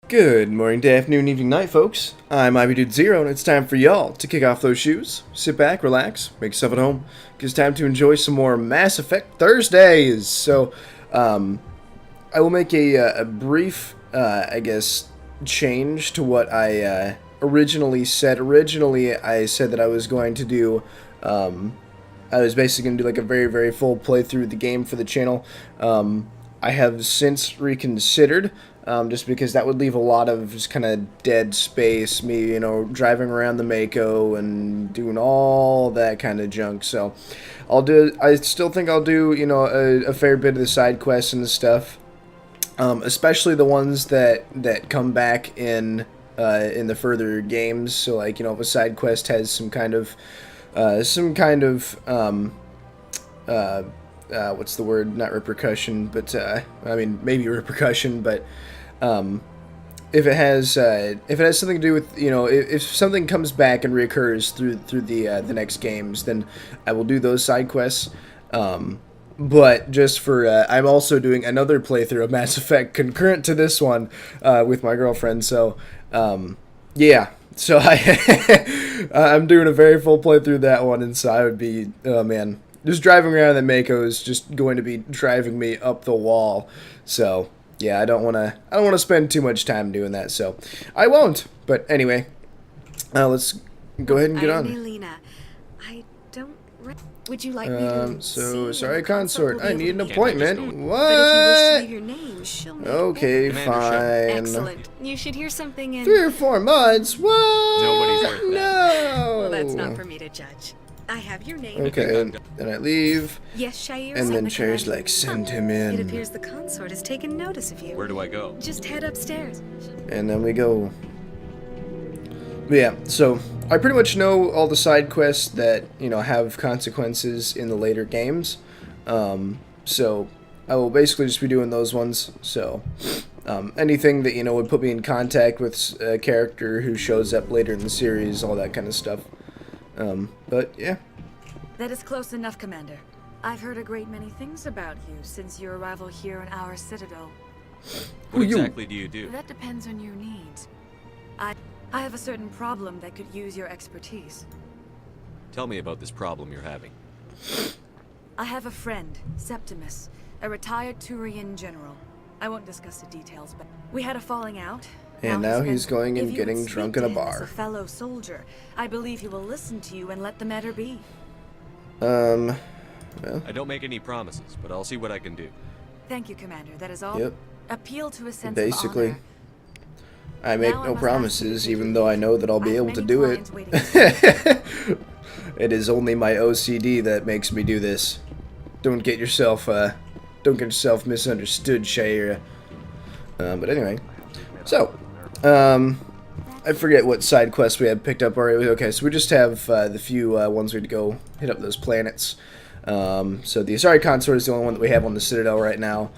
Good morning, day, afternoon, evening, night, folks. I'm IvyDude0, and it's time for y'all to kick off those shoes, sit back, relax, make yourself at home, because it's time to enjoy some more Mass Effect Thursdays. So, I will make a brief, I guess, change to what I originally said. Originally, I said that I was going to do, I was basically going to do like a very, very full playthrough of the game for the channel. I have since reconsidered, just because that would leave a lot of just kind of dead space, me, driving around the Mako and doing all that kind of junk. So I still think I'll do, a fair bit of the side quests and the stuff, especially the ones that come back in the further games. So like, if a side quest has some kind of, what's the word? Not repercussion, but I mean maybe repercussion. But if it has something to do with if something comes back and reoccurs through the next games, then I will do those side quests. But just for I'm also doing another playthrough of Mass Effect concurrent to this one with my girlfriend. So yeah. So I'm doing a very full playthrough of that one, and so I would be, oh man, just driving around the Mako is just going to be driving me up the wall. So yeah, I don't want to spend too much time doing that. So I won't. But anyway, let's go ahead and get on. Elena. I don't. Would you like me to So see sorry, if the consort. I need an appointment. But if you wish to What? leave your name, she'll make Okay, it fine. excellent. You should hear something in 3 or 4 months. What? Nobody's worth that. No. Well, that's not for me to judge. I have your name. Okay, then I leave, Yes, Shire. and then the Cherry's commander. like, send him It in, appears the consort has taken notice of you. Where do I go? Just head upstairs. and then we go. But yeah, so I pretty much know all the side quests that have consequences in the later games. So I will basically just be doing those ones. So anything that would put me in contact with a character who shows up later in the series, all that kind of stuff. But yeah. That is close enough, Commander. I've heard a great many things about you since your arrival here in our citadel. What you? exactly do you do? That depends on your needs. I have a certain problem that could use your expertise. Tell me about this problem you're having. I have a friend, Septimus, a retired Turian general. I won't discuss the details, but we had a falling out. And now he's spent- going and if you getting would drunk speak in a to him as bar. a fellow soldier, I believe he will listen to you and let the matter be. Well, I don't make any promises, but I'll see what I can do. Thank you, Commander. That is all. yep. Appeal to a sense Basically, of honor. I make Now I no must ask you promises, to even do though I this. know that I'll be I have able to many do it. clients waiting. It is only my OCD that makes me do this. Don't get yourself misunderstood, Shire. But anyway, so I forget what side quests we had picked up already. Okay, so we just have the few ones we had to go hit up those planets. So the Asari Consort is the only one that we have on the Citadel right now.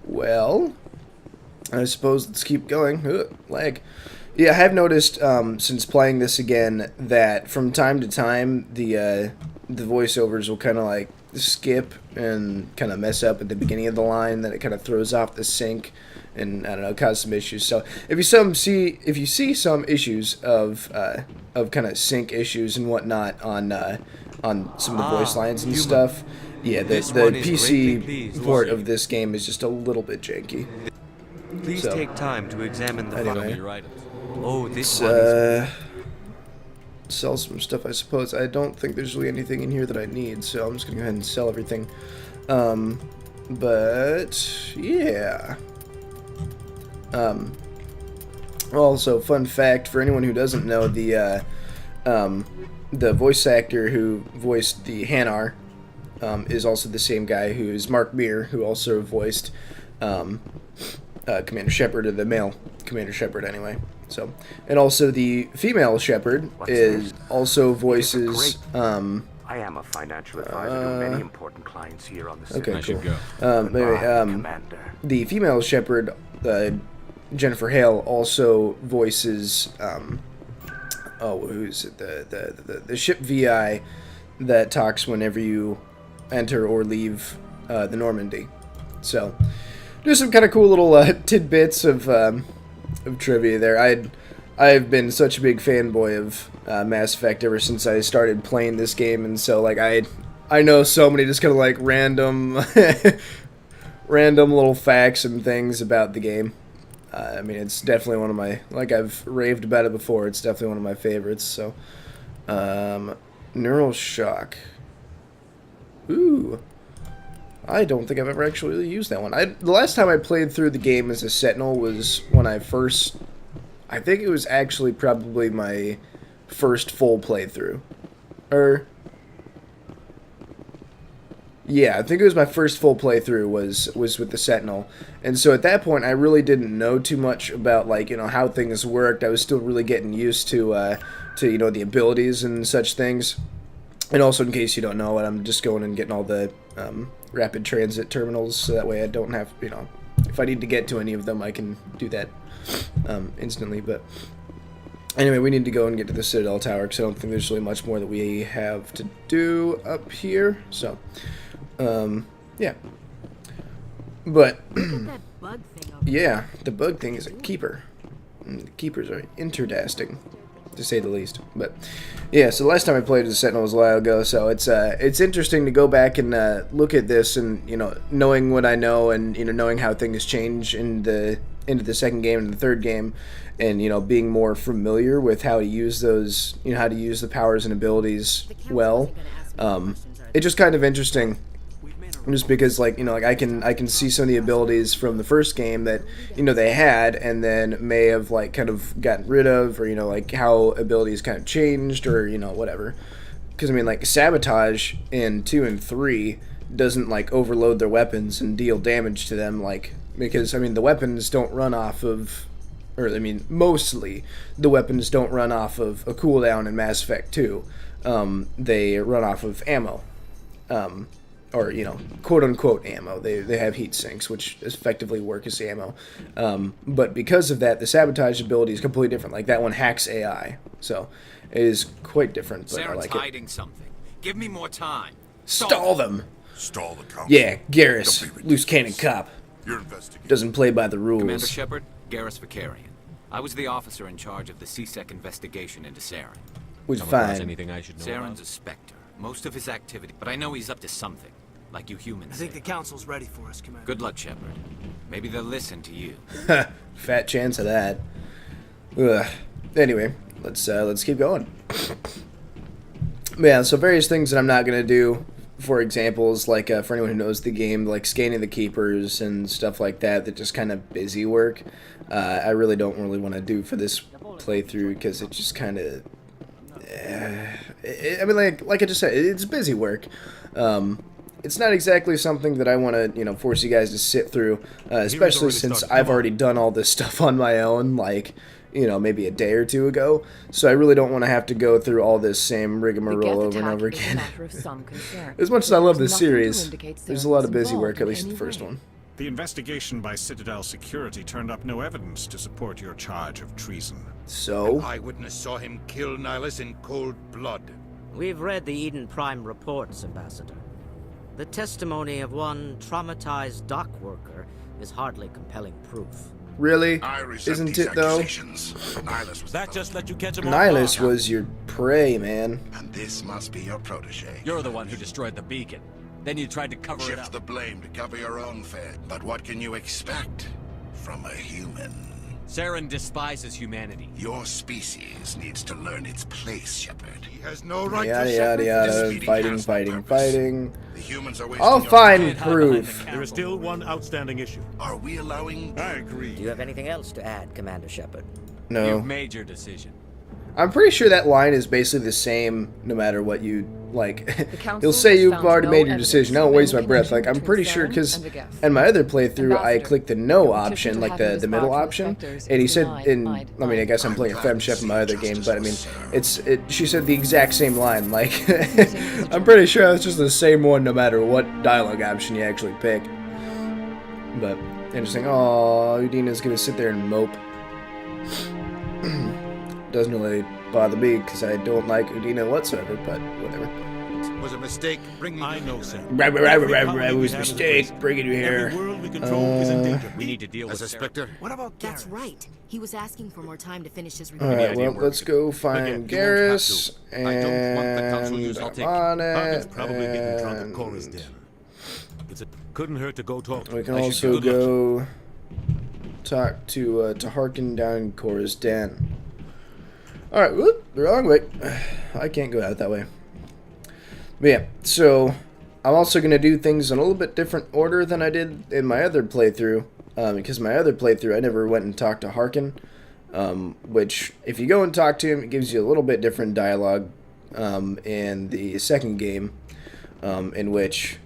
Well, I suppose let's keep going. Ugh, lag. Yeah, I have noticed since playing this again that from time to time the voiceovers will kind of like skip and kind of mess up at the beginning of the line, that it kind of throws off the sync and I don't know, cause some issues. So if you see some issues of kind of sync issues and whatnot on some of the voice lines and stuff, yeah, the PC port of this game is just a little bit janky. Please So, take time to examine the anyway. Show me file. your items. Oh, this Let's one is... sell some stuff, I suppose. I don't think there's really anything in here that I need, so I'm just gonna go ahead and sell everything. But yeah. Also, fun fact for anyone who doesn't know, the voice actor who voiced the Hanar is also the same guy who is Mark Meir, who also voiced Commander Shepard, or the male Commander Shepard, anyway. So, and also the female Shepard is also voices. I am a financial advisor to many important clients here on the Okay, I should cool. go. Anyway, Commander. the female Shepard, Jennifer Hale, also voices. Who's it? The ship VI that talks whenever you enter or leave the Normandy. So, There's some kind of cool little tidbits of trivia there. I've been such a big fanboy of Mass Effect ever since I started playing this game, and so like I know so many just kind of like random random little facts and things about the game. I mean, it's definitely one of my, like I've raved about it before, it's definitely one of my favorites. So neural shock. Ooh. I don't think I've ever actually really used that one. The last time I played through the game as a Sentinel was when I think it was actually probably my first full playthrough. Yeah, I think it was my first full playthrough was with the Sentinel. And so at that point, I really didn't know too much about, like, you know, how things worked. I was still really getting used to you know, the abilities and such things. And also, in case you don't know it, I'm just going and getting all the rapid transit terminals, so that way I don't have, you know, if I need to get to any of them, I can do that instantly. But anyway, we need to go and get to the Citadel Tower, because I don't think there's really much more that we have to do up here. So, yeah. But, That bug thing over yeah, the bug thing is a keeper. And the keepers are interdasting, to say the least. But yeah, so the last time I played as a Sentinel was a while ago, so it's interesting to go back and look at this, and, you know, knowing what I know, and, you know, knowing how things change into the second game and the third game, and, you know, being more familiar with how to use those, you know, how to use the powers and abilities well. It's just kind of interesting. Just because, like, you know, like I can see some of the abilities from the first game that, you know, they had, and then may have, like, kind of gotten rid of, or, you know, like how abilities kind of changed, or, you know, whatever. Because I mean, like, sabotage in 2 and 3 doesn't, like, overload their weapons and deal damage to them, like, because I mean the weapons don't run off of, or I mean mostly the weapons don't run off of a cooldown in Mass Effect 2. They run off of ammo. Or, you know, quote-unquote ammo. They have heat sinks, which effectively work as ammo. But because of that, the sabotage ability is completely different. Like, that one hacks AI. So, it is quite different, but I like it. Hiding something. Give me more time. Stall them! Stall the council. Yeah, Garrus, loose cannon cop. You're investigating. Doesn't play by the Commander rules. Shepard, Garrus Vicarian. I was the officer in charge of the CSEC investigation into Saren. Which Come across fine. anything I should know Saren's about? a spectre. Most of his activity, but I know he's up to something. Like you humans. I think the council's ready for us, Commander. Good luck, Shepard. Maybe they'll listen to you. Fat chance of that. Ugh. Anyway, let's keep going. Yeah, so various things that I'm not gonna do, for examples, like for anyone who knows the game, like scanning the keepers and stuff like that, that just kind of busy work. I really don't want to do for this playthrough, because it just kind of. I mean, like I just said, it's busy work. It's not exactly something that I want to, you know, force you guys to sit through, especially since I've already done all this stuff on my own, like, you know, maybe a day or two ago. So I really don't want to have to go through all this same rigmarole over and over again. As much as I love this series, there's a lot of busy work, at least the first one. The investigation by Citadel Security turned up no evidence to support your charge of treason. So? Eyewitness saw him kill Nihilus in cold blood. We've read the Eden Prime reports, Ambassador. The testimony of one traumatized dock worker is hardly compelling proof. Really? Iris Isn't it, though? Nihilus was That just let you catch him off Nihilus guard. was your prey, man. And this must be your protege. You're the one who destroyed the beacon. Then you tried to cover it Shift up. the blame to cover your own fate. But what can you expect from a human? Saren despises humanity. Your species needs to learn its place, Shepard. He has no right Yada to yada Shepard. yada. This meeting Fighting, has no fighting, purpose. fighting. The humans are wasting I'll your find Can't hide behind proof. the There is still one outstanding issue. Are we allowing... I agree. Do you have anything else to add, Commander Shepard? No. You've made your decision. I'm pretty sure that line is basically the same no matter what you, like, council he'll say has you've found already no made your evidence decision. I of don't waste my any breath. Like, connection I'm pretty between sure, Saren because and the guest. in my other playthrough, I Ambassador, clicked the no your option, petition like to have the him middle disbarred from option, the specters and he is said, denied, in, lied, I mean, I guess I'm lied. playing I'm Fem glad Chef to in my see other game, justice but I mean, was served. she said the exact same line. Like, I'm pretty sure that's just the same one no matter what dialogue option you actually pick. But, interesting. Oh, Udina's gonna sit there and mope. Doesn't really bother me because I don't like Udina whatsoever, but whatever. Was a mistake bringing I know, sir. It was a mistake bringing you here. Every world we control is in danger. We need to deal as with a spectre. What about That's Garrus? right. He was asking for more time to finish his report. Alright, well, let's go find Garrus, and I don't want the council I'm using it. on Harkin's it, probably getting drunk at Cora's and den. Couldn't hurt to go talk to we him. can I should also be good luck. go talk to Harkin down in Cora's den. Alright, whoop, the wrong way. I can't go out that way. But yeah, so I'm also going to do things in a little bit different order than I did in my other playthrough. Because my other playthrough, I never went and talked to Harkin. Which, if you go and talk to him, it gives you a little bit different dialogue in the second game. In which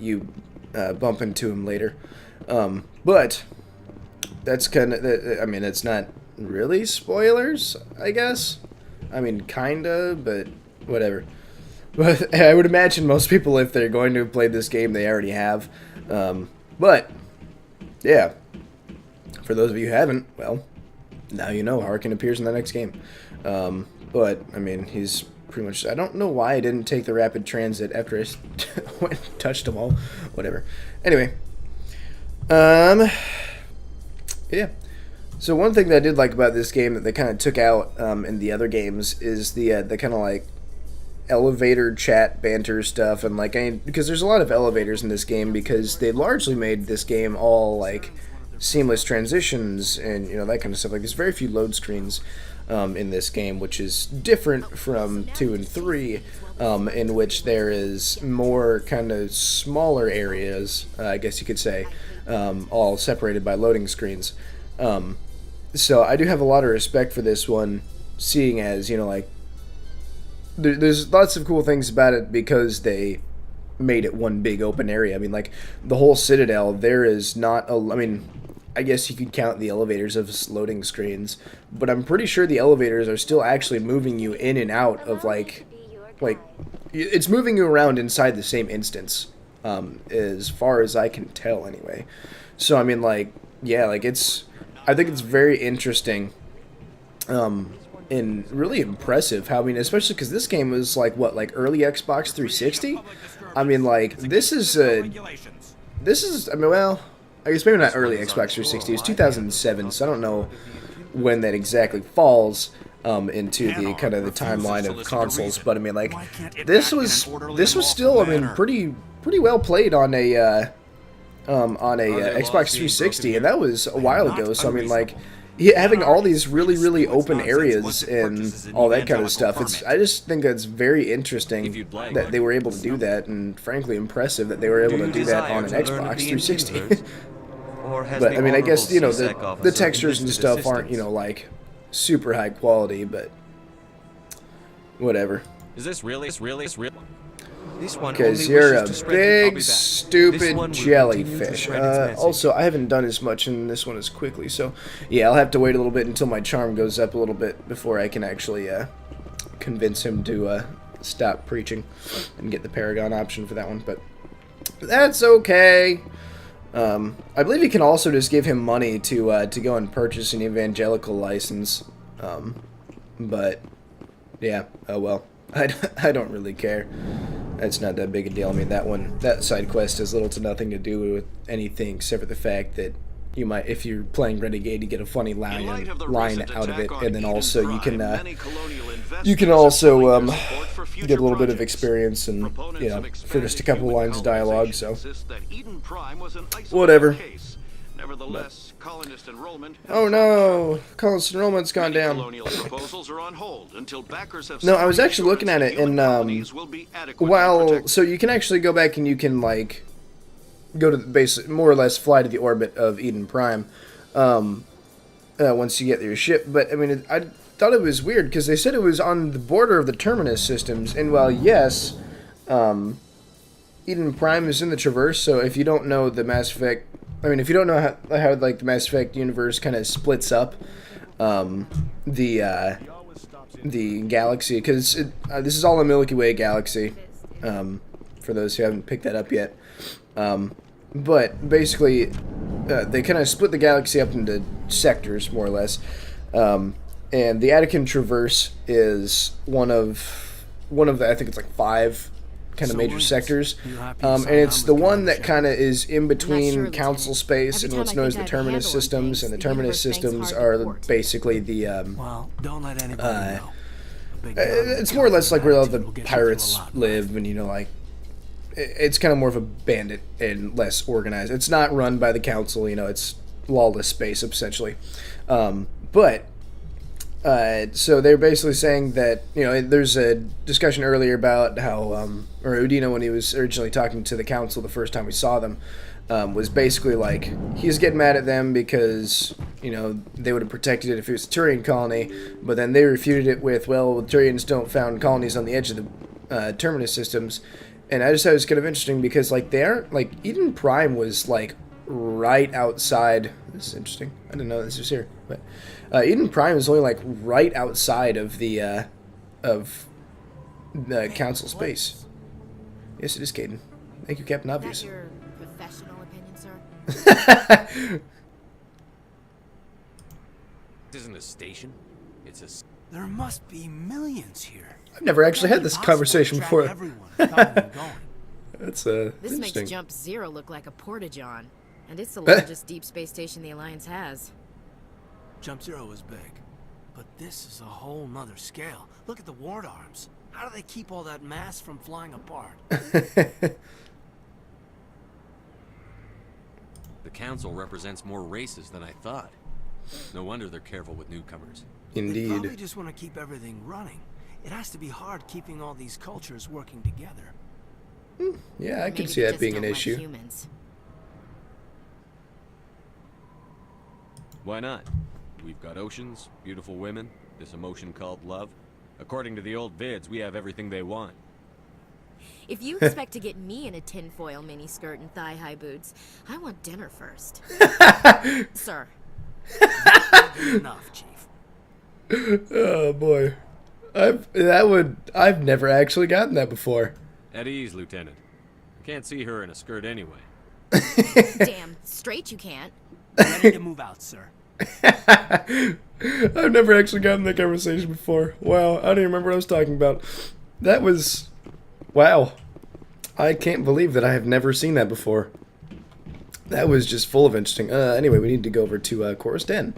you bump into him later. But that's kind of, I mean, it's not really spoilers, I guess. I mean, kinda, but whatever. But I would imagine most people, if they're going to play this game, they already have. But, yeah. For those of you who haven't, well, now you know Harkin appears in the next game. But, I mean, he's pretty much... I don't know why I didn't take the rapid transit after I went and touched them all. Whatever. Anyway. Yeah. So one thing that I did like about this game that they kind of took out in the other games is the kind of like elevator chat banter stuff, and like because there's a lot of elevators in this game because they largely made this game all like seamless transitions and that kind of stuff. Like there's very few load screens in this game, which is different from 2 and 3, in which there is more kind of smaller areas, I guess you could say, all separated by loading screens. So I do have a lot of respect for this one, seeing as, like, there's lots of cool things about it because they made it one big open area. I mean, like, the whole Citadel, there is not I mean, I guess you could count the elevators as loading screens, but I'm pretty sure the elevators are still actually moving you in and out of, like, it's moving you around inside the same instance, as far as I can tell, anyway. So, I mean, like, yeah, like, I think it's very interesting, and really impressive how, I mean, especially because this game was, like, what, like, early Xbox 360? I mean, like, this is, I mean, well, I guess maybe not early Xbox 360, it's 2007, so I don't know when that exactly falls, into the kind of the timeline of consoles, but, I mean, like, this was still, I mean, pretty well played on a Xbox 360, and that was a while ago. So I mean, like, having all these really open areas and all that kind of stuff, I just think that's very interesting that they were able to do that, and frankly impressive that they were able to do that on an Xbox 360. But I mean, I guess the textures and stuff aren't like super high quality, but whatever. Is this really? Because you're a big, stupid jellyfish. Also, I haven't done as much in this one as quickly, so yeah, I'll have to wait a little bit until my charm goes up a little bit before I can actually convince him to stop preaching and get the Paragon option for that one, but that's okay. I believe you can also just give him money to go and purchase an evangelical license, but yeah, oh well. I don't really care. That's not that big a deal. I mean, that side quest has little to nothing to do with anything except for the fact that you might, if you're playing Renegade, you get a funny line out of it, and then also you can also get a little bit of experience and for just a couple lines of dialogue. So whatever. Nevertheless, colonist enrollment. Oh no, colonist enrollment's gone down. Proposals are on hold until backers have No, I was actually looking at it, and so you can actually go back and you can like go to the base, more or less fly to the orbit of Eden Prime, once you get your ship. But I mean, I thought it was weird because they said it was on the border of the Terminus systems, and while yes, Eden Prime is in the Traverse. So if you don't know the Mass Effect. I mean, if you don't know how like the Mass Effect universe kind of splits up, the galaxy, because this is all a Milky Way galaxy, for those who haven't picked that up yet. But basically, they kind of split the galaxy up into sectors, more or less. And the Attican Traverse is one of one of the, I think it's like 5 kind of major sectors, and it's the one that kind of is in between council space and what's known as the terminus systems, and the terminus systems are basically the Well, don't let anybody know. it's more or less like where all the pirates live, and you know, like it's kind of more of a bandit and less organized. It's not run by the council, you know, it's lawless space essentially. But so they're basically saying that, you know, there's a discussion earlier about how, or Udina, when he was originally talking to the council the first time we saw them, was basically like, he's getting mad at them because, you know, they would have protected it if it was a Turian colony, but then they refuted it with, well, Turians don't found colonies on the edge of the terminus systems. And I just thought it was kind of interesting because, like, they aren't, like, Eden Prime was, like, right outside. This is interesting. I didn't know this was here, but Eden Prime is only like right outside of the council space. Yes, it is, Caden. Thank you, Captain Obvious. Is that your professional opinion, sir? This isn't a station. It's a... There must be millions here. I've never actually had this conversation before. That's This interesting. makes Jump Zero look like a porta-john, and it's the largest deep space station the Alliance has. Jump Zero is big, but this is a whole nother scale. Look at the ward arms. How do they keep all that mass from flying apart? The council represents more races than I thought. No wonder they're careful with newcomers. Indeed. They probably just want to keep everything running. It has to be hard keeping all these cultures working together. Yeah, I can see that being an issue. Humans. Why not? We've got oceans, beautiful women, this emotion called love. According to the old vids, we have everything they want. If you expect to get me in a tinfoil miniskirt and thigh-high boots, I want dinner first. Sir. Enough, Chief. Oh boy, I've never actually gotten that before. At ease, Lieutenant. I can't see her in a skirt anyway. Damn straight you can't. Ready to move out, sir. I've never actually gotten that conversation before. Wow, I don't even remember what I was talking about. That was... Wow. I can't believe that I have never seen that before. That was just full of interesting... anyway, we need to go over to Chorus Den.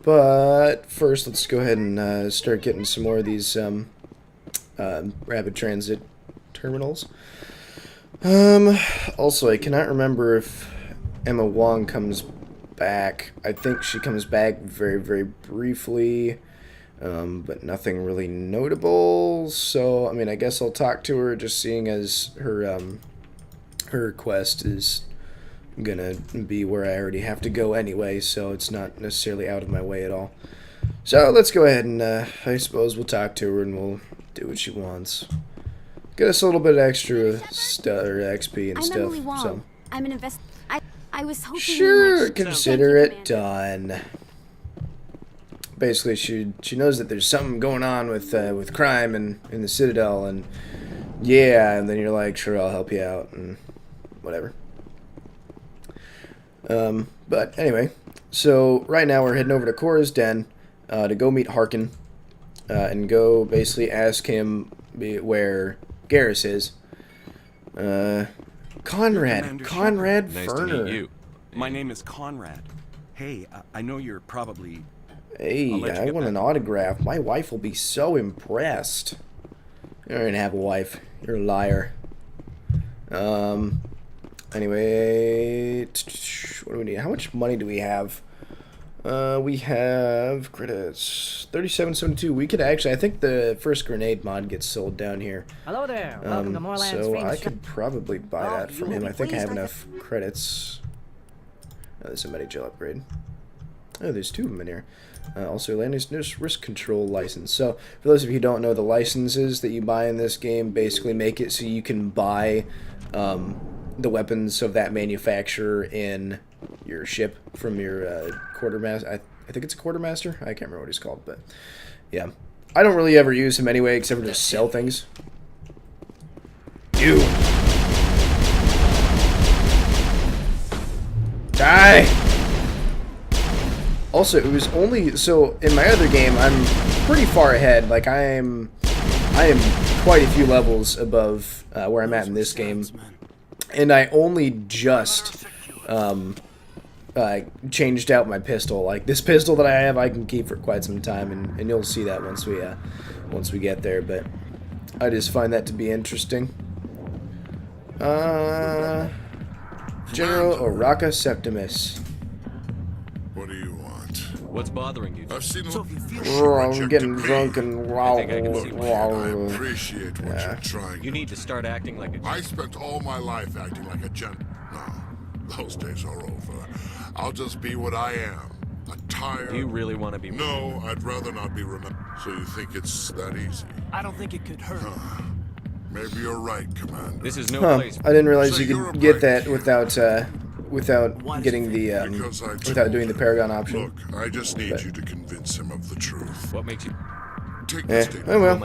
But first, let's go ahead and start getting some more of these rapid transit terminals. Also, I cannot remember if Emma Wong comes back. I think she comes back very, very briefly, but nothing really notable. So, I mean, I guess I'll talk to her, just seeing as her quest is gonna be where I already have to go anyway, so it's not necessarily out of my way at all. So let's go ahead and I suppose we'll talk to her and we'll do what she wants. Get us a little bit of extra XP and stuff. Emily Wong. So I'm an I was hoping sure, consider it done. Basically, she knows that there's something going on with crime in the Citadel, and yeah, and then you're like, sure, I'll help you out and whatever. But anyway, so right now we're heading over to Cora's Den to go meet Harkin and go basically ask him where Garrus is. Conrad Nice Ferner. to meet you. My name is Conrad. Hey, I know you're probably... Hey, I want an autograph. My wife will be so impressed. You don't even have a wife. You're a liar. Anyway, what do we need? How much money do we have? We have credits 37.72. We could actually, I think the first grenade mod gets sold down here. Hello there. Welcome to Moorland's So famous I could probably buy that from him. I think I have enough credits. Oh, there's a Medi-Gel upgrade. Oh, there's 2 of them in here. Also, Landis risk control license. So, for those of you who don't know, the licenses that you buy in this game basically make it so you can buy the weapons of that manufacturer in your ship from your quartermaster. I think it's a quartermaster. I can't remember what he's called, but yeah. I don't really ever use him anyway, except for just sell things. You die. Also, it was only so in my other game I'm pretty far ahead. Like I'm I am quite a few levels above where I'm at in this game, and I only just changed out my pistol. Like, this pistol that I have, I can keep for quite some time, and you'll see that once we get there. But I just find that to be interesting. General Oraka Septimus. What do you want? What's bothering you? I've seen I'm getting drunk and I appreciate what you're trying. You need to start acting like a I spent all my life acting like a gent. No, those days are over. I'll just be what I am. A tired... Do you really want to be... No, I'd rather not be remembered. So you think it's that easy? I don't think it could hurt. Maybe you're right, Commander. This is no place. I didn't realize you could get that without getting the without doing the Paragon option. Look, I just need you to convince him of the truth. What makes you take this statement? Oh well.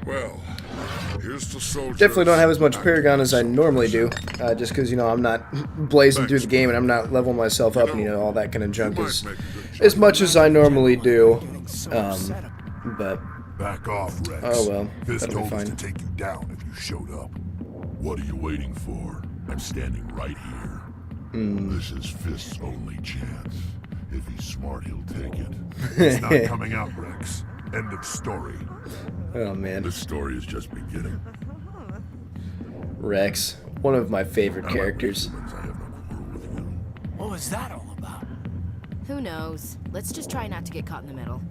Well, here's the soldiers. Definitely don't have as much Paragon as I normally do, just because, you know, I'm not blazing through the game and I'm not leveling myself up and, you know, all that kind of junk as much as I normally do. But back off, Rex. Oh well, This that'll be told us fine. to take you down if you showed up. What are you waiting for? I'm standing right here. This is Fist's only chance. If he's smart, he'll take it. It's not coming out, Rex. End of story. Oh man. This story is just beginning. Rex, one of my favorite characters. What was that all about? Who knows? Let's just try not to get caught in the middle.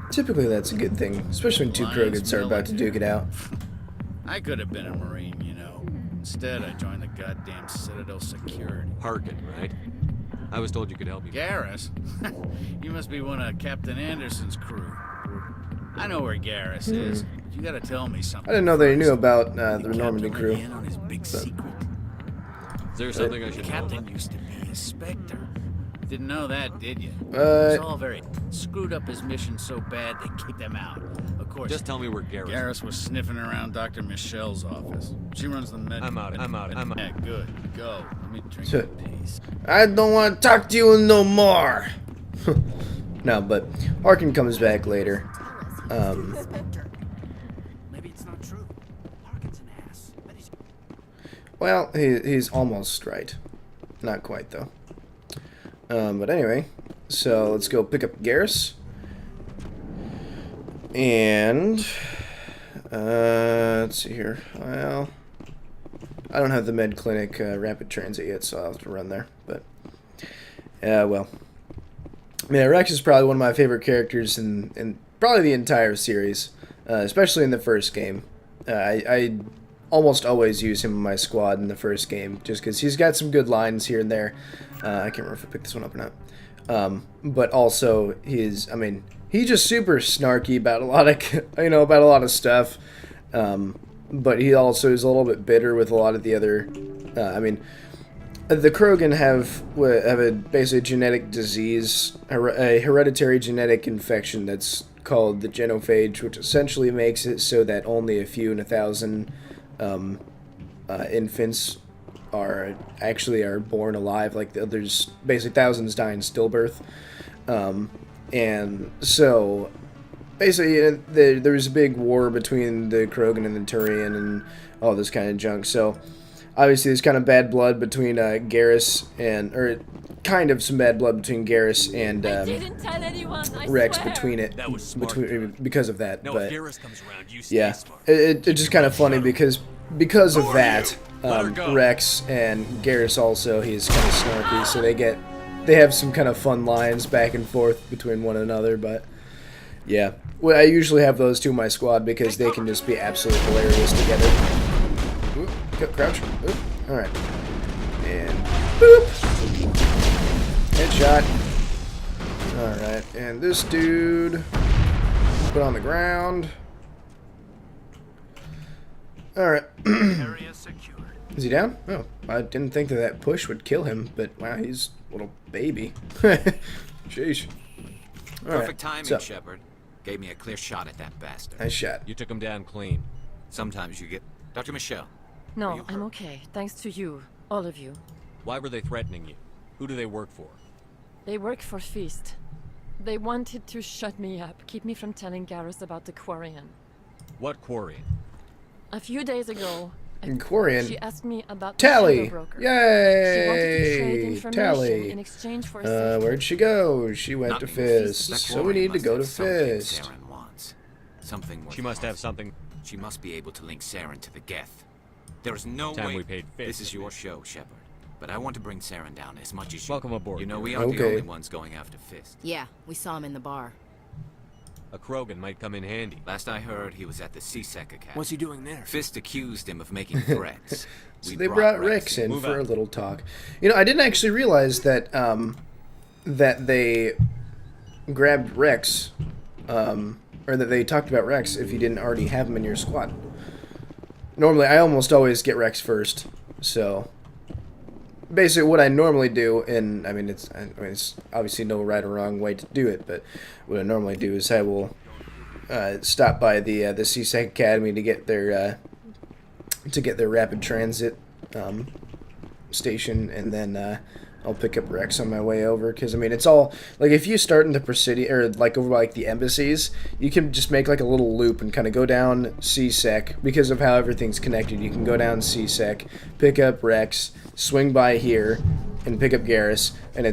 Typically that's a good thing, especially when two Krogans are about to duke it out. I could have been a Marine, you know. Instead, I joined the goddamn Citadel Security. Harkin, right? I was told you could help me. Garrus? You must be one of Captain Anderson's crew. I know where Garrus is. But you gotta tell me something. I didn't know they knew about the Normandy crew. On his big secret. Is there something I should know? Captain used to be a spectre. Didn't know that, did you? It was all very screwed up his mission so bad they kicked him out. Of course. Just tell me where Garrus. Garrus was sniffing around Dr. Michelle's office. She runs the med. I'm out. Yeah, good. Go. Let me drink in peace. I don't want to talk to you no more. No, but Harkin comes back later. Maybe it's not true. Harkin's an ass. Well, he's almost right. Not quite though. But anyway, so let's go pick up Garrus. And let's see here. Well, I don't have the med clinic rapid transit yet, so I'll have to run there. But well, yeah, Rex is probably one of my favorite characters in probably the entire series, especially in the first game. I almost always use him in my squad in the first game, just because he's got some good lines here and there. I can't remember if I picked this one up or not. But also, he's just super snarky about a lot of stuff. But he also is a little bit bitter with a lot of the other. The Krogan have basically a genetic disease, a hereditary genetic infection that's called the genophage, which essentially makes it so that only a few in 1,000 infants are born alive. Like, there's basically thousands die in stillbirth. And so basically there was a big war between the Krogan and the Turian and all this kind of junk. So obviously there's kind of bad blood between Garrus and kind of some bad blood between Garrus and Rex because of that. No, but if Garrus comes around, you stay yeah, smart. it's just kind of funny because of that, Rex and Garrus also, he's kind of snarky, so they have some kind of fun lines back and forth between one another. But yeah, well, I usually have those two in my squad because they can just be absolutely hilarious together. Oop, go, crouch. Oop, all right, and boop, headshot. All right, and this dude put on the ground. Alright. Is he down? Oh, I didn't think that push would kill him, but wow, he's a little baby. Sheesh. Perfect timing, Shepard. Gave me a clear shot at that bastard. Nice shot. You took him down clean. Sometimes you get... Dr. Michelle. No, I'm okay. Thanks to you. All of you. Why were they threatening you? Who do they work for? They work for Feast. They wanted to shut me up, keep me from telling Garrus about the Quarian. What Quarian? A few days ago, Quarian. she asked me about Tally. the shadow broker. Yay! She wanted to trade information Tally. in exchange for a safety. Where'd she go? She went to Fist. So we need to go to Fist. Saren wants. Something She must have something. She must be able to link Saren to the Geth. There is no Time way. we paid Fist. This is your show, Shepard. But I want to bring Saren down as much as you. Welcome aboard. You know we aren't the Okay. only ones going after Fist. Yeah, we saw him in the bar. A Krogan might come in handy. Last I heard, he was at the C-Sec Academy. What's he doing there? Fist accused him of making threats. So they brought Rex in Move for on. a little talk. You know, I didn't actually realize that that they grabbed Rex, or that they talked about Rex if you didn't already have him in your squad. Normally, I almost always get Rex first, so basically what I normally do, and I mean it's obviously no right or wrong way to do it, but what I normally do is I will stop by the C-Sec Academy to get their rapid transit station, and then I'll pick up Rex on my way over, because I mean it's all like if you start in the Presidio or like over by like the embassies, you can just make like a little loop and kind of go down C-Sec because of how everything's connected. You can go down C-Sec, pick up Rex, swing by here, and pick up Garrus, and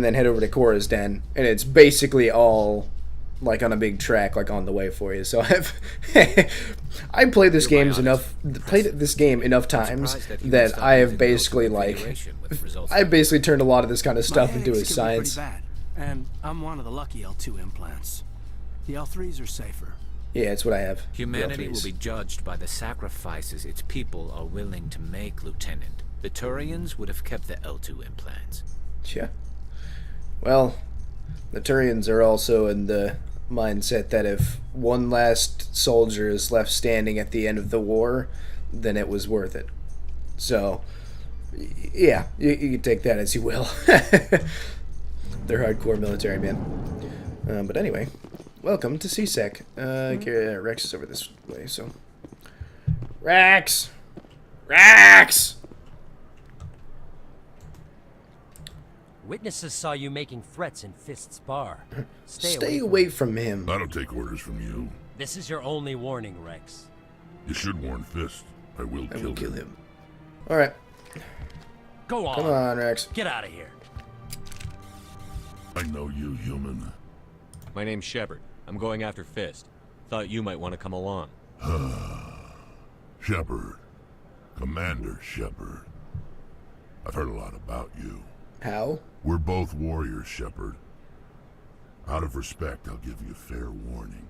then head over to Cora's Den, and it's basically all like on a big track, like on the way for you. So I played this game enough times that I have basically I basically turned a lot of this kind of stuff into a science. Bad, and I'm one of the lucky L2 implants. The L3s are safer. Yeah, it's what I have. Humanity will be judged by the sacrifices its people are willing to make, Lieutenant. The Turians would have kept the L2 implants. Yeah. Well, the Turians are also in the mindset that if one last soldier is left standing at the end of the war, then it was worth it. So, yeah, you can take that as you will. They're hardcore military, man. But anyway, welcome to C-Sec. Rex is over this way, so... Rex! Rex! Witnesses saw you making threats in Fist's bar. Stay away from him. I don't take orders from you. This is your only warning, Rex. You should warn Fist. I will kill him. Alright. Go on. Come on, Rex. Get out of here. I know you, human. My name's Shepard. I'm going after Fist. Thought you might want to come along. Shepard. Commander Shepard. I've heard a lot about you. How? We're both warriors, Shepard. Out of respect, I'll give you fair warning.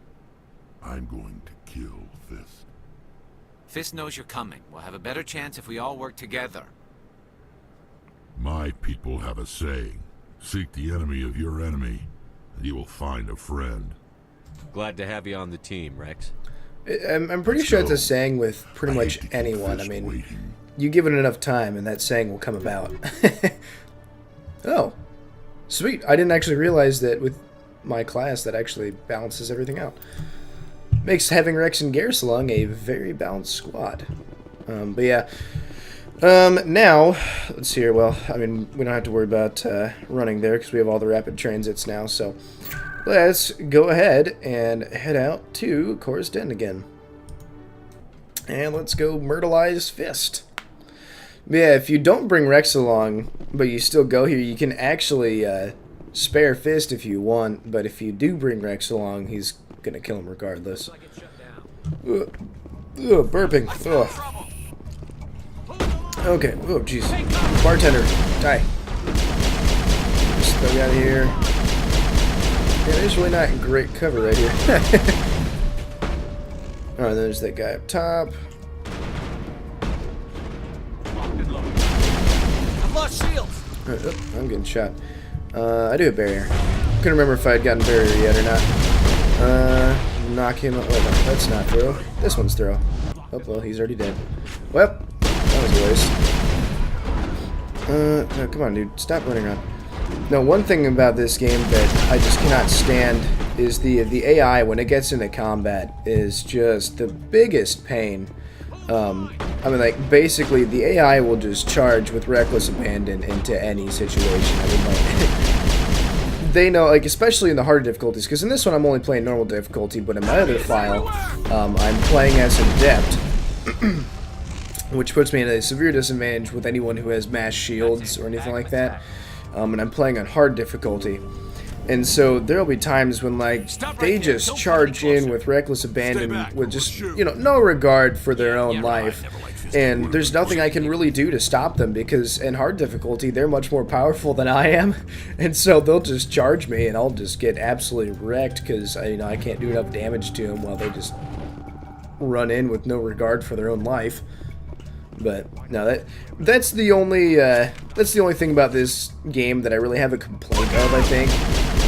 I'm going to kill Fist. Fist knows you're coming. We'll have a better chance if we all work together. My people have a saying. Seek the enemy of your enemy, and you will find a friend. Glad to have you on the team, Rex. I'm pretty sure it's a saying with pretty much anyone. I mean, you give it enough time, and that saying will come about. Oh, sweet. I didn't actually realize that with my class that actually balances everything out. Makes having Rex and Garrus along a very balanced squad. But yeah. Now, let's see here. Well, I mean, we don't have to worry about running there because we have all the rapid transits now. So let's go ahead and head out to Cora's Den again. And let's go myrtleize Fist. Yeah, if you don't bring Rex along, but you still go here, you can actually spare Fist if you want, but if you do bring Rex along, he's going to kill him regardless. Burping. Ugh. Okay, oh jeez. Bartender, die. Just go out of here. Yeah, there's really not great cover right here. Alright, there's that guy up top. I've lost shields. Oh, I'm getting shot. I do have barrier. Couldn't remember if I had gotten barrier yet or not. Knock him out. Wait, no, that's not throw. This one's throw. Oh, well, he's already dead. Well, that was a waste. No, come on, dude. Stop running around. No, one thing about this game that I just cannot stand is the AI when it gets into combat is just the biggest pain. I mean, like, basically, the AI will just charge with reckless abandon into any situation. I mean, like, they know, like, especially in the harder difficulties, because in this one I'm only playing normal difficulty, but in my other file, I'm playing as an adept, which puts me at a severe disadvantage with anyone who has mass shields or anything like that, and I'm playing on hard difficulty. And so there'll be times when, like, they just charge in with reckless abandon, with just, you know, no regard for their own life. And there's nothing I can really do to stop them, because in hard difficulty, they're much more powerful than I am. And so they'll just charge me, and I'll just get absolutely wrecked, because, you know, I can't do enough damage to them while they just run in with no regard for their own life. But no, that's the only thing about this game that I really have a complaint of, I think.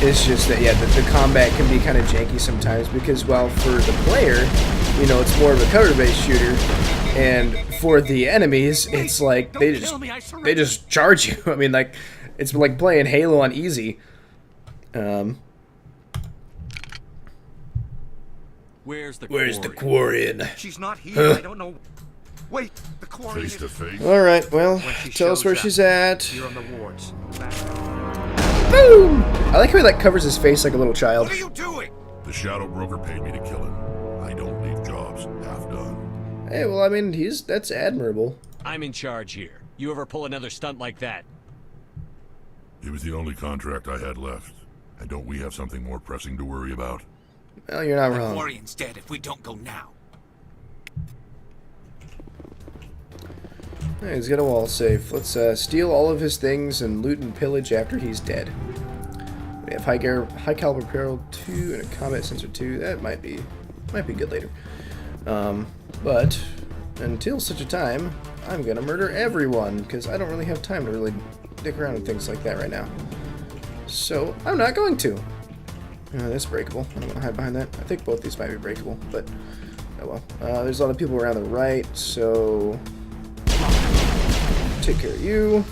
It's just that, yeah, the combat can be kind of janky sometimes, because, well, for the player, you know, it's more of a cover-based shooter, and for the enemies, it's like they just charge you. I mean, like, it's like playing Halo on easy. Where's the Quarian? She's not here. I don't know. Wait, the Quarian. Face to face. All right, well, tell us where she's at. You're on the wards. Boom! I like how he, like, covers his face like a little child. What are you doing? The Shadow Broker paid me to kill him. I don't leave jobs half done. Hey, well, I mean, that's admirable. I'm in charge here. You ever pull another stunt like that? It was the only contract I had left. And don't we have something more pressing to worry about? Well, you're not wrong. The Quarian's dead if we don't go now. Hey, he's got a wall safe. Let's steal all of his things and loot and pillage after he's dead. We have high caliber barrel 2 and a combat sensor 2. That might be good later. But until such a time, I'm gonna murder everyone, because I don't really have time to really dick around with things like that right now. So I'm not going to. That's breakable. I don't want to hide behind that. I think both these might be breakable, but oh well. There's a lot of people around the right, so take care of you,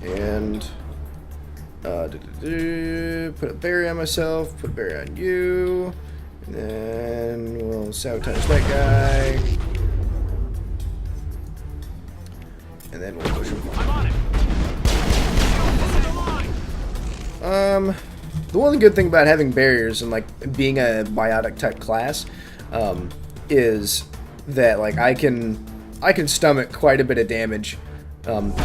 and put a barrier on myself, put a barrier on you, and then we'll sabotage that guy, and then we'll push him. The one good thing about having barriers and, like, being a biotic type class, is that, like, I can stomach quite a bit of damage.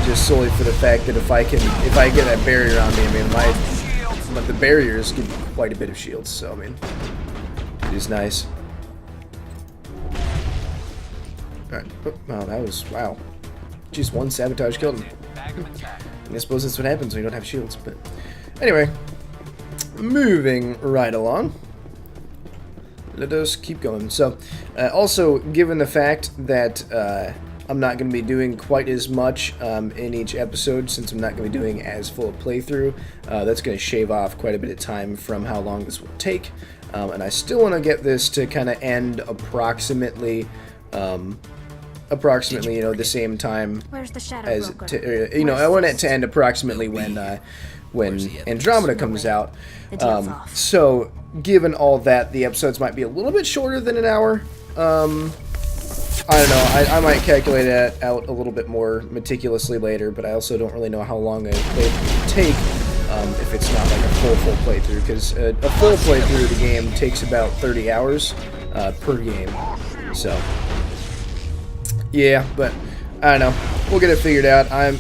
Just solely for the fact that if I get that barrier on me, I mean, the barriers give me quite a bit of shields, so I mean, it is nice. Alright, oh, that was, wow. Jeez, one sabotage killed him. I suppose that's what happens when you don't have shields, but anyway, moving right along. Let us keep going. So, also, given the fact that I'm not going to be doing quite as much in each episode, since I'm not going to be doing as full a playthrough, that's going to shave off quite a bit of time from how long this will take. And I still want to get this to kind of end approximately, you know, the same time as, you know, I want it to end approximately when Andromeda comes out. So, given all that, the episodes might be a little bit shorter than an hour. I don't know, I might calculate it out a little bit more meticulously later, but I also don't really know how long a playthrough would take if it's not like a full playthrough, because a full playthrough of the game takes about 30 hours per game. So, yeah, but I don't know, we'll get it figured out. I'm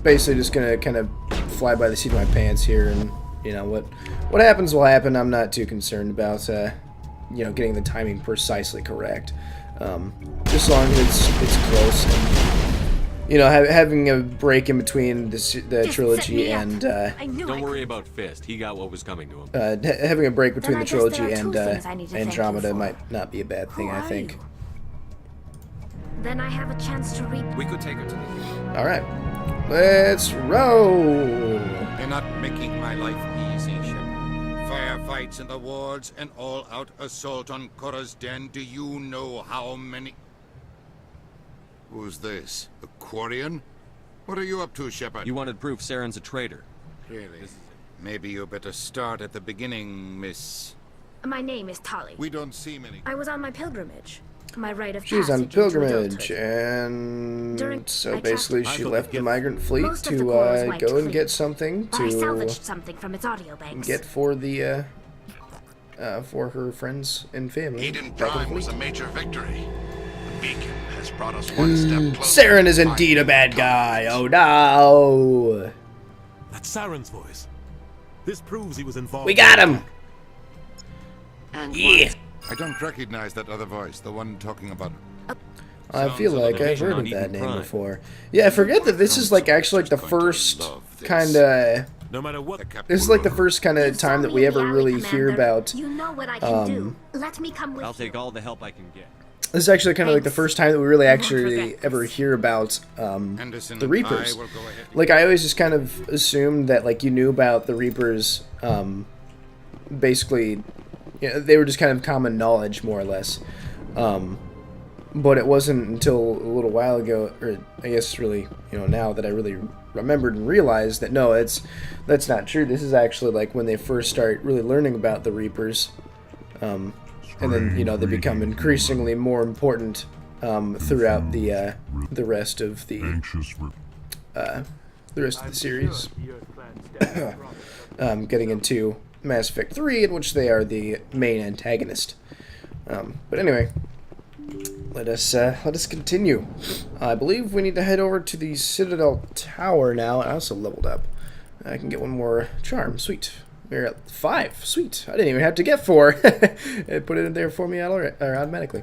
basically just gonna kind of fly by the seat of my pants here, and you know what happens will happen. I'm not too concerned about you know, getting the timing precisely correct. Just as long as it's close, and you know, having a break in between the trilogy and don't worry about Fist. He got what was coming to him. Having a break between the trilogy and Andromeda might not be a bad thing, I think. Then I have a chance to reap. We could take her to the... All right, let's roll. You're not making my life easy, Shepard. Firefights in the wards, an all-out assault on Korra's den. Do you know how many... Who's this? A Quarian? What are you up to, Shepard? You wanted proof Saren's a traitor. Really? Maybe you better start at the beginning, Miss... My name is Tali. We don't see many... I was on my pilgrimage. My rite of she was on passage into pilgrimage, adulthood. and so basically she left the migrant fleet Most of to the core was wiped go and clean, get something but I to salvaged something from its audio banks. get for the for her friends and family. Eden Prime was a major victory. The beacon has brought us one step closer. Saren is indeed a bad guy. Oh no! That's Saren's voice. This proves he was involved. We got him. And yeah. I don't recognize that other voice, the one talking about... I feel like I've heard of that name before. Yeah, I forget that this is like actually like the first kind of. No matter what. This is like the first kind of time that we ever really hear about. You know what I can do. Let me come with I'll take all the help I can get. This is actually kind of like the first time that we really actually ever hear about the Reapers. Like I always just kind of assumed that like you knew about the Reapers, basically, you know, they were just kind of common knowledge more or less. But it wasn't until a little while ago, or I guess really, you know, now that I really remembered and realized that no, that's not true. This is actually like when they first start really learning about the Reapers. And then, you know, they become increasingly more important throughout the rest of the series. Getting into Mass Effect 3, in which they are the main antagonist. But anyway, let us continue. I believe we need to head over to the Citadel Tower now. I also leveled up. I can get one more charm. Sweet. We're at 5. Sweet. I didn't even have to get 4. It put it in there for me automatically.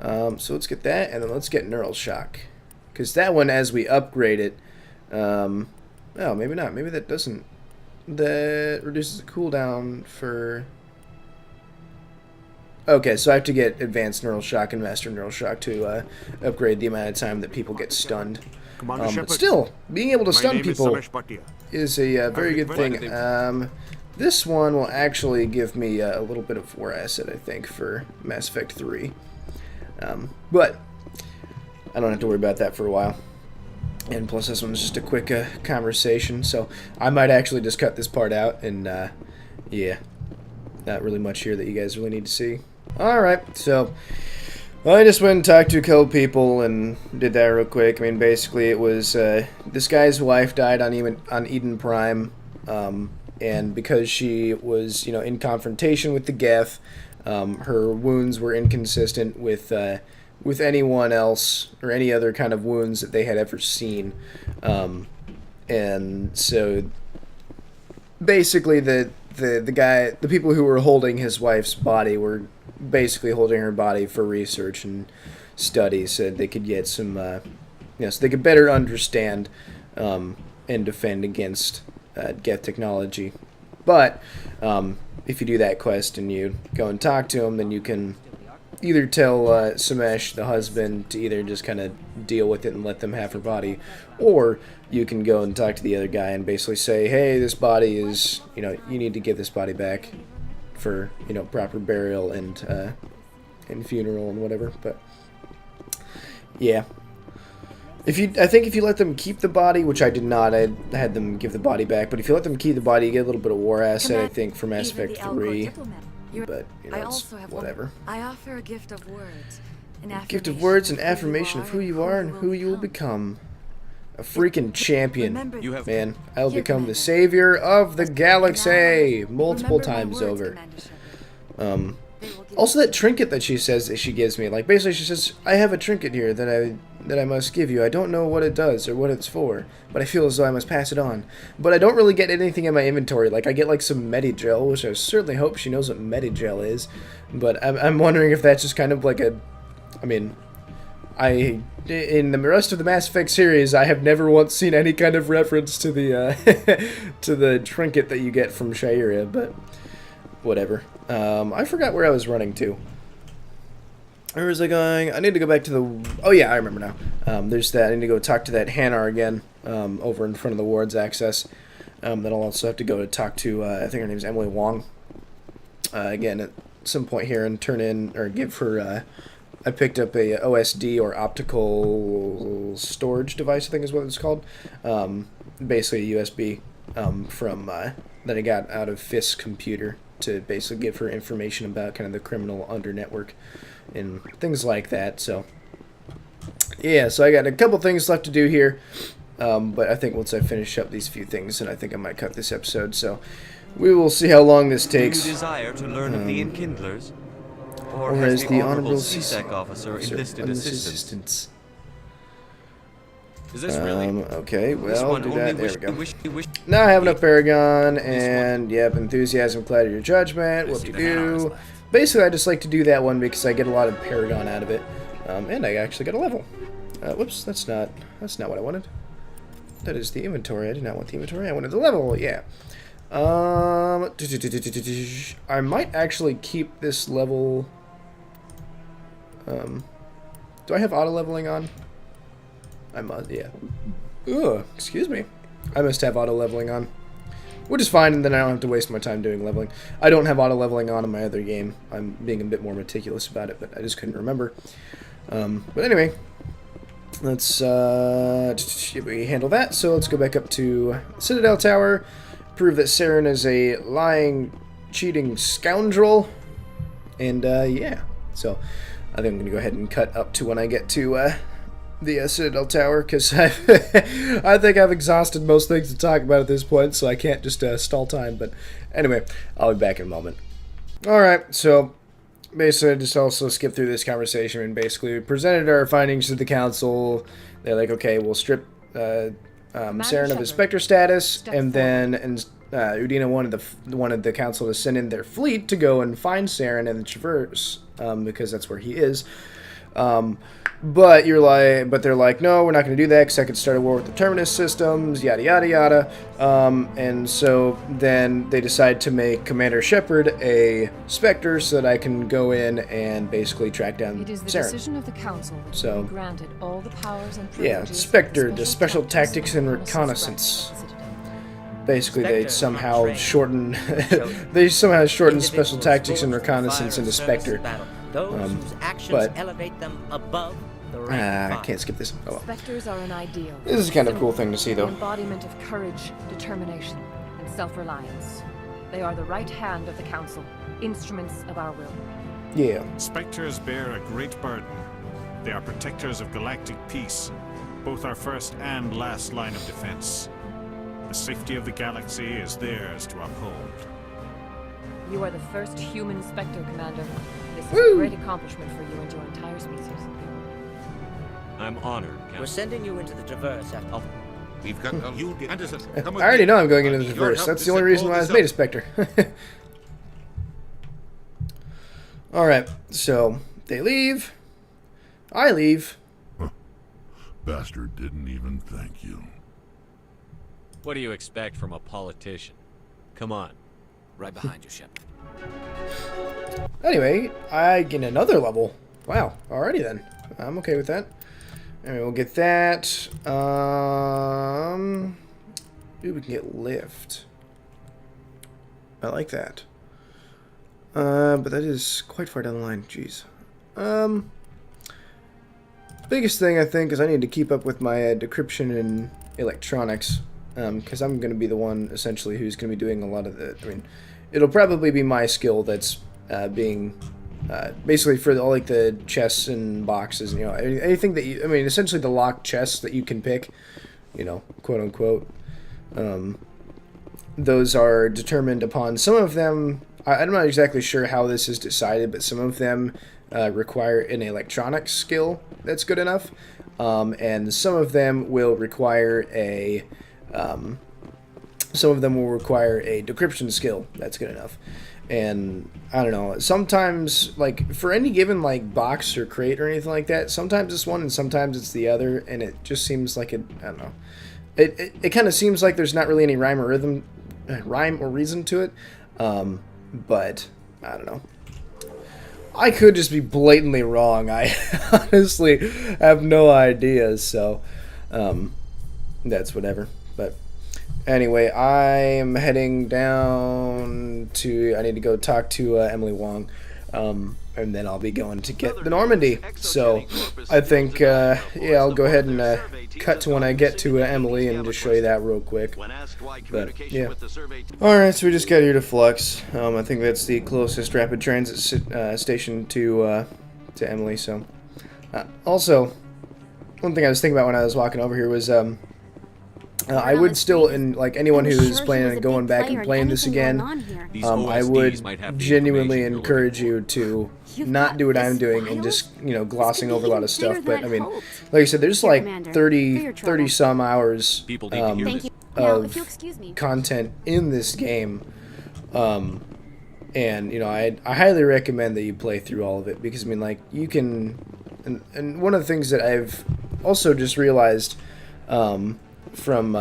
So let's get that, and then let's get Neural Shock. Because that one, as we upgrade it... oh, maybe not. Maybe that doesn't... That reduces the cooldown for... Okay, so I have to get Advanced Neural Shock and Master Neural Shock to upgrade the amount of time that people get stunned. But still, being able to stun people is a very good thing. This one will actually give me a little bit of War Asset, I think, for Mass Effect 3. But I don't have to worry about that for a while. And plus, this one's just a quick conversation, so I might actually just cut this part out, and yeah, not really much here that you guys really need to see. Alright, so I just went and talked to a couple people and did that real quick. I mean, basically, it was this guy's wife died on Eden Prime, and because she was, you know, in confrontation with the Geth, her wounds were inconsistent with anyone else or any other kind of wounds that they had ever seen, and so basically the people who were holding his wife's body were basically holding her body for research and study, so they could get some, so they could better understand and defend against Geth technology. But if you do that quest and you go and talk to him, then you can either tell Samesh, the husband, to either just kind of deal with it and let them have her body, or you can go and talk to the other guy and basically say, hey, this body is, you know, you need to get this body back for, you know, proper burial and funeral and whatever. But yeah, I think if you let them keep the body, which I did not, I had them give the body back, but if you let them keep the body, you get a little bit of War Asset, I think, for Mass Effect 3. But, you know, it's whatever. I offer a gift of words. Gift of words, an affirmation of who you are and who you will become. A freaking champion. Man, I'll become the savior of the galaxy multiple times over. Also, that trinket that she says that she gives me, like, basically she says, I have a trinket here that I must give you. I don't know what it does or what it's for, but I feel as though I must pass it on. But I don't really get anything in my inventory. Like, I get, like, some Medigel, which I certainly hope she knows what Medigel is. But I'm wondering if that's just kind of like a... I mean, in the rest of the Mass Effect series, I have never once seen any kind of reference to the to the trinket that you get from Sha'ira, but whatever. I forgot where I was running to. Where was I going? I need to go back to the... Oh yeah, I remember now. There's that. I need to go talk to that Hanar again, over in front of the Ward's Access. Then I'll also have to go to talk to, I think her name's Emily Wong, again at some point here, and turn in, or give her... I picked up a OSD, or optical storage device, I think is what it's called. Basically a USB from that I got out of Fisk's computer to basically give her information about kind of the criminal under network. and things like that. So yeah, so I got a couple things left to do here, but I think once I finish up these few things, then I think I might cut this episode. So we will see how long this takes. Do you desire to learn of the Enkindlers? Or has the Honorable CSEC officer enlisted assistance? Is this really? Okay, This well, one do only that. There we go. wish- Now I have enough Paragon, and yep, Enthusiasm, Cloud your Judgment, whoop-de-doo. Basically, I just like to do that one because I get a lot of Paragon out of it, and I actually get a level. Whoops, that's not what I wanted. That is the inventory. I did not want the inventory. I wanted the level. Yeah. I might actually keep this level. Do I have auto leveling on? I must, yeah. Ugh, excuse me. I must have auto leveling on. Which is fine, and then I don't have to waste my time doing leveling. I don't have auto leveling on in my other game. I'm being a bit more meticulous about it, but I just couldn't remember. But anyway, let's we handle that. So let's go back up to Citadel Tower, prove that Saren is a lying, cheating scoundrel, and yeah. So I think I'm gonna go ahead and cut up to when I get to the Citadel Tower, because I think I've exhausted most things to talk about at this point, so I can't just stall time. But anyway, I'll be back in a moment. Alright, so basically I just also skipped through this conversation, and basically we presented our findings to the council. They're like, okay, we'll strip Saren of his spectre status, and then Udina wanted the council to send in their fleet to go and find Saren in the Traverse, because that's where he is. But they're like, no, we're not going to do that because I could start a war with the Terminus systems, yada yada yada. And so then they decide to make Commander Shepard a Spectre so that I can go in and basically track down Saren. It is the decision of the council which will be granted all the powers and privileges. Yeah, Spectre, the Special Tactics and Reconnaissance. Basically, they somehow shorten Special Tactics and Reconnaissance into Spectre. Those whose actions elevate them above the rank I can't skip this. Oh well. Spectres are an ideal. This is kind of a cool thing to see, though. The embodiment of courage, determination, and self-reliance. They are the right hand of the council, instruments of our will. Yeah. Spectres bear a great burden. They are protectors of galactic peace, both our first and last line of defense. The safety of the galaxy is theirs to uphold. You are the first human Spectre, Commander. This is a great accomplishment for you and your entire species. I'm honored, Captain. We're sending you into the Traverse at all. We've got you, Anderson. Come I already know I'm going into the Traverse. That's the only reason why I was made a Spectre. Alright, so they leave. I leave. Bastard didn't even thank you. What do you expect from a politician? Come on. Right behind you, Shepard. Anyway, I get another level. Wow, alrighty then. I'm okay with that. Anyway, we'll get that. Ooh, we can get lift. I like that. But that is quite far down the line. Jeez. Biggest thing I think is I need to keep up with my decryption and electronics. Because I'm going to be the one essentially who's going to be doing a lot of the. I mean, it'll probably be my skill that's being basically for all like the chests and boxes, you know, anything that you. I mean, essentially the locked chests that you can pick, you know, quote unquote. Those are determined upon some of them. I'm not exactly sure how this is decided, but some of them require an electronics skill that's good enough, and some of them will require a. Some of them will require a decryption skill that's good enough. And I don't know, sometimes like for any given like box or crate or anything like that, sometimes it's one and sometimes it's the other, and it just seems like I don't know. It kind of seems like there's not really any rhyme or reason to it. But I don't know. I could just be blatantly wrong. I honestly have no idea, so that's whatever. But anyway, I am heading down to. I need to go talk to Emily Wong, and then I'll be going to get the Normandy. So I think, yeah, I'll go ahead and cut to when I get to Emily and just show you that real quick. But yeah. All right, so we just got here to Flux. I think that's the closest rapid transit station to to Emily. So, also, one thing I was thinking about when I was walking over here was I would still, and like anyone who's planning on going back and playing this again, I would genuinely encourage you to not do what I'm doing and just, you know, glossing over a lot of stuff. But I mean, like I said, there's like 30 some hours of content in this game, and you know, I highly recommend that you play through all of it, because I mean, like, you can, and one of the things that I've also just realized from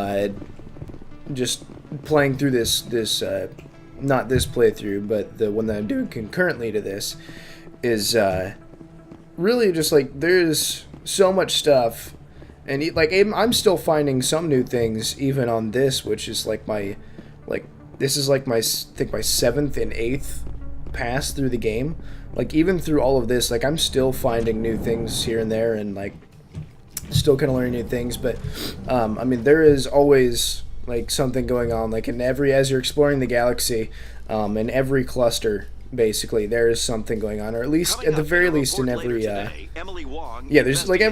just playing through this not this playthrough, but the one that I'm doing concurrently to this, is really just like, there's so much stuff, and like I'm still finding some new things even on this, which is like this is like my, I think, my 7th and 8th pass through the game. Like, even through all of this, like, I'm still finding new things here and there, and like still kind of learning new things. But I mean, there is always like something going on, like in as you're exploring the galaxy, in every cluster, basically there is something going on, or at least at the very least in every there's like in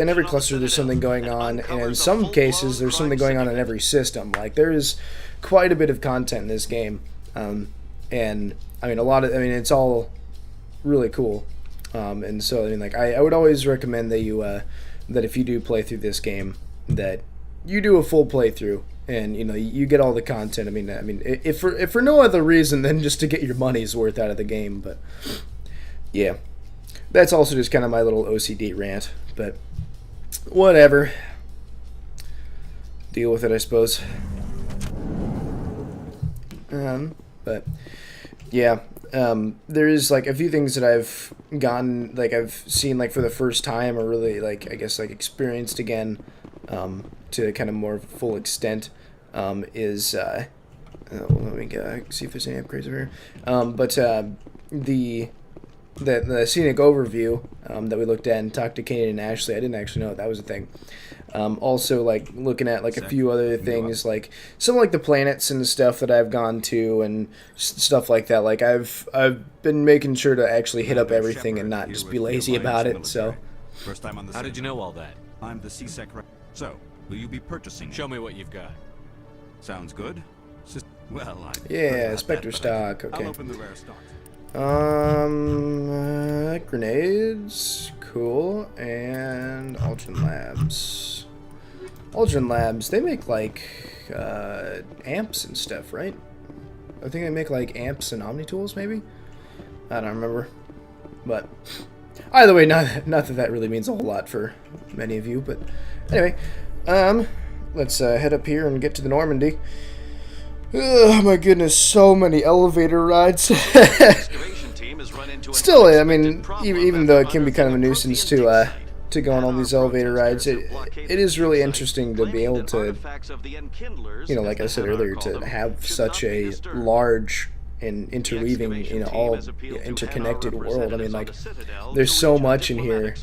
every cluster there's something going on, and in some cases there's something going on in every system. Like, there is quite a bit of content in this game, and I mean, it's all really cool, and so I mean, like, I would always recommend that you that if you do play through this game, that you do a full playthrough, and you know, you get all the content. I mean, if for no other reason than just to get your money's worth out of the game. But yeah, that's also just kind of my little OCD rant. But whatever, deal with it, I suppose. But yeah, there is like a few things that I've gotten, like I've seen like for the first time, or really like, I guess, like experienced again, to kind of more full extent, is let me see if there's any upgrades over here. But the scenic overview that we looked at and talked to Kanan and Ashley, I didn't actually know that was a thing. Also, like, looking at like a few other things, like some like the planets and stuff that I've gone to and stuff like that. Like, I've been making sure to actually hit up everything and not just be lazy about it. So, first time on the. How did you know all that? I'm the CSEC. So, will you be purchasing? Show me what you've got. Sounds good. Well, yeah, Spectre stock. Okay. I'll open the rare stock. Grenades, cool, and Aldrin Labs. Aldrin Labs, they make like amps and stuff, right? I think they make like amps and Omni tools, maybe. I don't remember, but either way, not that really means a whole lot for many of you. But anyway, let's head up here and get to the Normandy. Oh my goodness, so many elevator rides. Still, I mean, even though it can be kind of a nuisance to go on all these elevator rides, it is really interesting to be able to, you know, like I said earlier, to have such a large and interweaving, you know, all interconnected world. I mean, like, there's so much in here,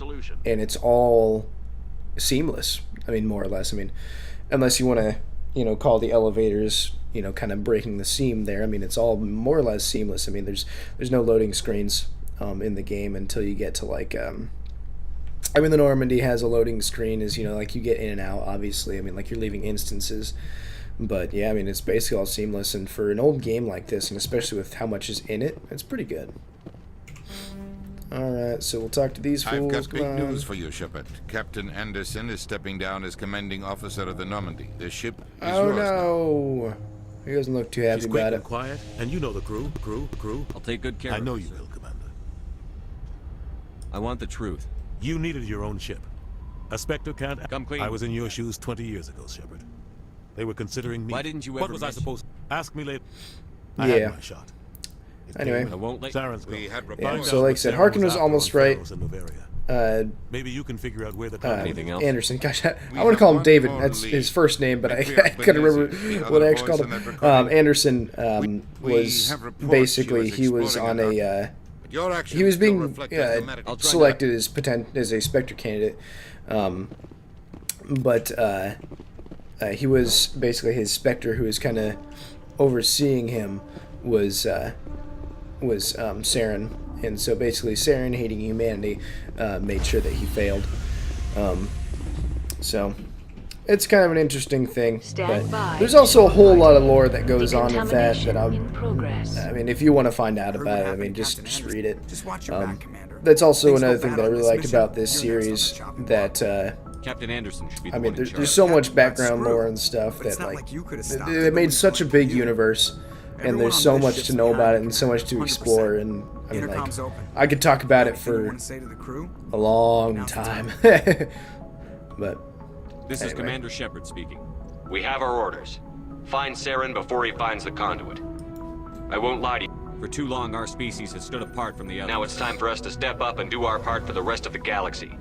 and it's all seamless. I mean, more or less. I mean, unless you want to, you know, call the elevators, you know, kind of breaking the seam there. I mean, it's all more or less seamless. I mean, there's no loading screens in the game until you get to like I mean, the Normandy has a loading screen, as you know, like you get in and out, obviously. I mean, like, you're leaving instances, but yeah, I mean, it's basically all seamless, and for an old game like this, and especially with how much is in it, it's pretty good. Alright, so we'll talk to these fools. I've got big news for you, Shepard. Captain Anderson is stepping down as commanding officer of the Normandy. The ship is yours no. He doesn't look too happy about it. Quiet, and you know the crew. I'll take good care of I know you will, Commander. I want the truth. You needed your own ship. A Spectre can't... Come clean. I was in your shoes 20 years ago, Shepard. They were considering me. Why didn't you ever What was I supposed to... Ask me later. I Yeah. had my shot. Anyway. I won't let Saren's yeah, so like I said, Harkin was almost right. Maybe you can figure out where the anything else? Anderson. Gosh, I want to call him David. That's his first name, but I couldn't remember what I actually called him. Anderson was basically, he was on a he was being selected as a Spectre candidate, but he was basically, his Spectre who was kind of overseeing him was Saren, and so basically Saren, hating humanity, made sure that he failed. So it's kind of an interesting thing, but there's also a whole lot of lore that goes on with that I mean, if you want to find out about it, I mean, just read it. That's also another thing that I really liked about this series, that Captain Anderson should be. I mean, there's so much background lore and stuff that, like, it made such a big universe, and there's so much to know about it and so much to explore, and I mean, like, I could talk about it for a long time. But this is Commander Shepard speaking. We have our orders. Find Saren before he finds the conduit. I won't lie to you. For too long, our species has stood apart from the others. Now it's time for us to step up and do our part for the rest of the galaxy.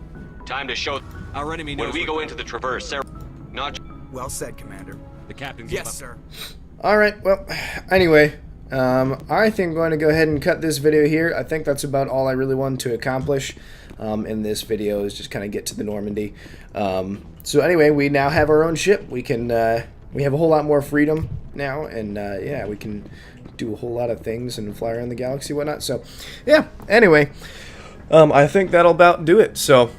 Time to show our enemy knows when we go into the Traverse, Saren, not... Well said, Commander. The captain. Yes, sir. Alright, well, anyway, I think I'm going to go ahead and cut this video here. I think that's about all I really wanted to accomplish in this video, is just kind of get to the Normandy. So anyway, we now have our own ship. We can, we have a whole lot more freedom now, and yeah, we can do a whole lot of things and fly around the galaxy and whatnot. So yeah, anyway, I think that'll about do it. So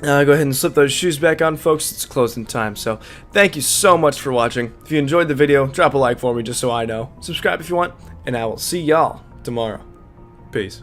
go ahead and slip those shoes back on, folks. It's closing time. So thank you so much for watching. If you enjoyed the video, drop a like for me just so I know. Subscribe if you want, and I will see y'all tomorrow. Peace.